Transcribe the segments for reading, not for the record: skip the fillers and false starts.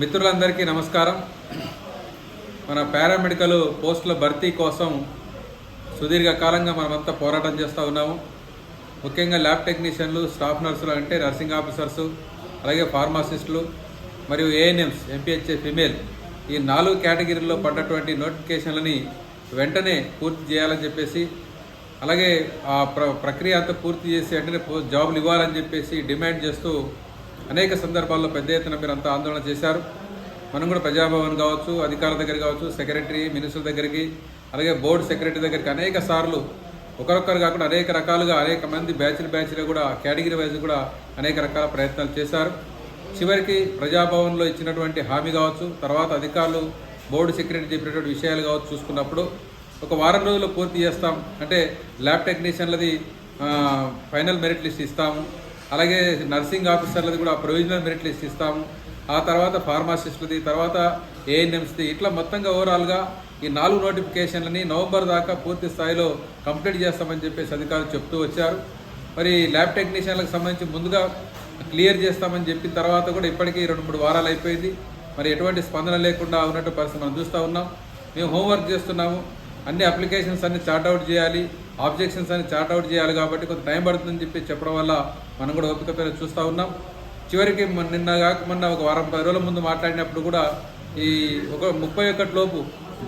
మిత్రులందరికీ నమస్కారం. మన పారామెడికల్ పోస్టుల భర్తీ కోసం సుదీర్ఘకాలంగా మనమంతా పోరాటం చేస్తూ ఉన్నాము. ముఖ్యంగా ల్యాబ్ టెక్నీషియన్లు, స్టాఫ్ నర్సులు అంటే నర్సింగ్ ఆఫీసర్సు, అలాగే ఫార్మాసిస్టులు మరియు ఏఎన్ఎంస్, ఎంపీహెచ్ఏ ఫిమేల్, ఈ 4 కేటగిరీల్లో పడ్డటువంటి నోటిఫికేషన్లని వెంటనే పూర్తి చేయాలని చెప్పేసి, అలాగే ఆ ప్రక్రియ అంతా పూర్తి చేసి వెంటనే జాబులు ఇవ్వాలని చెప్పేసి డిమాండ్ చేస్తూ అనేక సందర్భాల్లో పెద్ద ఎత్తున మీరంతా ఆందోళన చేశారు. మనం కూడా ప్రజాభవన్ కావచ్చు, అధికారుల దగ్గర కావచ్చు, సెక్రటరీ, మినిస్టర్ దగ్గరికి, అలాగే బోర్డు సెక్రటరీ దగ్గరికి అనేక సార్లు ఒకరొక్కరు కాకుండా అనేక రకాలుగా అనేక మంది బ్యాచ్లు కూడా కేటగిరీ వైజ్ కూడా అనేక రకాల ప్రయత్నాలు చేశారు. చివరికి ప్రజాభవన్లో ఇచ్చినటువంటి హామీ కావచ్చు, తర్వాత అధికారులు బోర్డు సెక్రటరీ చెప్పినటువంటి విషయాలు కావచ్చు చూసుకున్నప్పుడు ఒక వారం రోజుల్లో పూర్తి చేస్తాం అంటే ల్యాబ్ టెక్నీషియన్లది ఫైనల్ మెరిట్ లిస్ట్ ఇస్తాము, అలాగే నర్సింగ్ ఆఫీసర్లది కూడా ప్రొవిజనల్ మెరిట్ లిస్ట్ ఇస్తాము, ఆ తర్వాత ఫార్మాసిస్టులది, తర్వాత ఏఎన్ఎంస్ది, ఇట్లా మొత్తంగా ఓవరాల్గా ఈ 4 నోటిఫికేషన్లని నవంబర్ దాకా పూర్తి స్థాయిలో కంప్లీట్ చేస్తామని చెప్పేసి అధికారులు చెప్తూ వచ్చారు. మరి ల్యాబ్ టెక్నీషియన్లకు సంబంధించి ముందుగా క్లియర్ చేస్తామని చెప్పిన తర్వాత కూడా ఇప్పటికీ 2-3 వారాలు అయిపోయింది. మరి ఎటువంటి స్పందన లేకుండా ఉన్నట్టు పరిస్థితి మనం చూస్తూ ఉన్నాం. మేము హోంవర్క్ చేస్తున్నాము, అన్ని అప్లికేషన్స్ అన్ని చార్ట్అవుట్ చేయాలి, ఆబ్జెక్షన్స్ అన్ని చార్ట్అవుట్ చేయాలి, కాబట్టి కొంత టైం పడుతుందని చెప్పి చెప్పడం వల్ల మనం కూడా ఓపికతో చూస్తూ ఉన్నాం. చివరికి మొన్న ఒక వారం 10 రోజుల ముందు మాట్లాడినప్పుడు కూడా ఈ 31 లోపు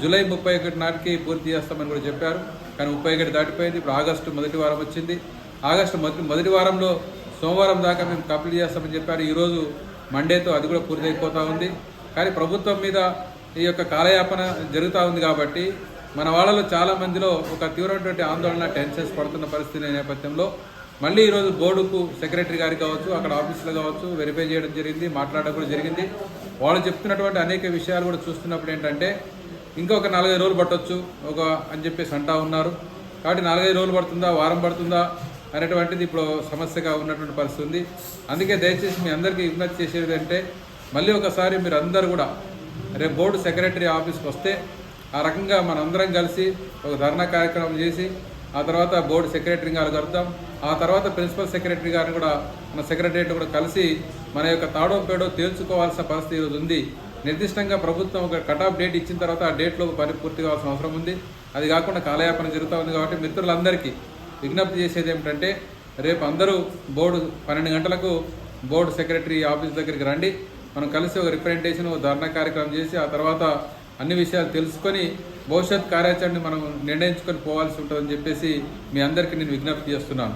జూలై 31 నాటికి పూర్తి చేస్తామని కూడా చెప్పారు. కానీ 31 దాటిపోయింది. ఇప్పుడు ఆగస్టు మొదటి వారం వచ్చింది. ఆగస్టు మొదటి వారంలో సోమవారం దాకా మేము కంప్లీట్ చేస్తామని చెప్పారు. ఈరోజు మండేతో అది కూడా పూర్తి అయిపోతూ ఉంది. కానీ ప్రభుత్వం మీద ఈ యొక్క కాలయాపన జరుగుతూ ఉంది కాబట్టి మన వాళ్ళలో చాలా మందిలో ఒక తీవ్రమైనటువంటి ఆందోళన, టెన్షన్స్ పడుతున్న పరిస్థితి నేపథ్యంలో మళ్ళీ ఈరోజు బోర్డుకు సెక్రటరీ గారికి కావచ్చు, అక్కడ ఆఫీసులో కావచ్చు వెరిఫై చేయడం జరిగింది, మాట్లాడడం కూడా జరిగింది. వాళ్ళు చెప్తున్నటువంటి అనేక విషయాలు కూడా చూస్తున్నప్పుడు ఏంటంటే ఇంకొక 4-5 రోజులు పట్టొచ్చు అని చెప్పేసి అంటూ ఉన్నారు. కాబట్టి 4-5 రోజులు పడుతుందా, వారం పడుతుందా అనేటువంటిది ఇప్పుడు సమస్యగా ఉన్నటువంటి పరిస్థితి ఉంది. అందుకే దయచేసి మీ అందరికీ విజ్ఞప్తి చేసేది అంటే మళ్ళీ ఒకసారి మీరు అందరూ కూడా రేపు బోర్డు సెక్రటరీ ఆఫీస్కి వస్తే ఆ రకంగా మనందరం కలిసి ఒక ధర్నా కార్యక్రమం చేసి ఆ తర్వాత బోర్డు సెక్రటరీ గారు కలుద్దాం, ఆ తర్వాత ప్రిన్సిపల్ సెక్రటరీ గారిని కూడా మన సెక్రటరియట్ కూడా కలిసి మన యొక్క తాడో పేడో తేల్చుకోవాల్సిన పరిస్థితి ఈరోజు ఉంది. నిర్దిష్టంగా ప్రభుత్వం ఒక కట్ ఆఫ్ డేట్ ఇచ్చిన తర్వాత ఆ డేట్లో పని పూర్తి కావాల్సిన అవసరం ఉంది. అది కాకుండా కాలయాపన జరుగుతూ ఉంది. కాబట్టి మిత్రులందరికీ విజ్ఞప్తి చేసేది ఏమిటంటే రేపు అందరూ 12 గంటలకు బోర్డు సెక్రటరీ ఆఫీస్ దగ్గరికి రండి. మనం కలిసి ఒక రిప్రజెంటేషన్, ధర్నా కార్యక్రమం చేసి ఆ తర్వాత అన్ని విషయాలు తెలుసుకొని భవిష్యత్ కార్యాచరణని మనం నిర్ణయించుకొని పోవాల్సి ఉంటుందని చెప్పేసి మీ అందరికీ నేను విజ్ఞప్తి చేస్తున్నాను.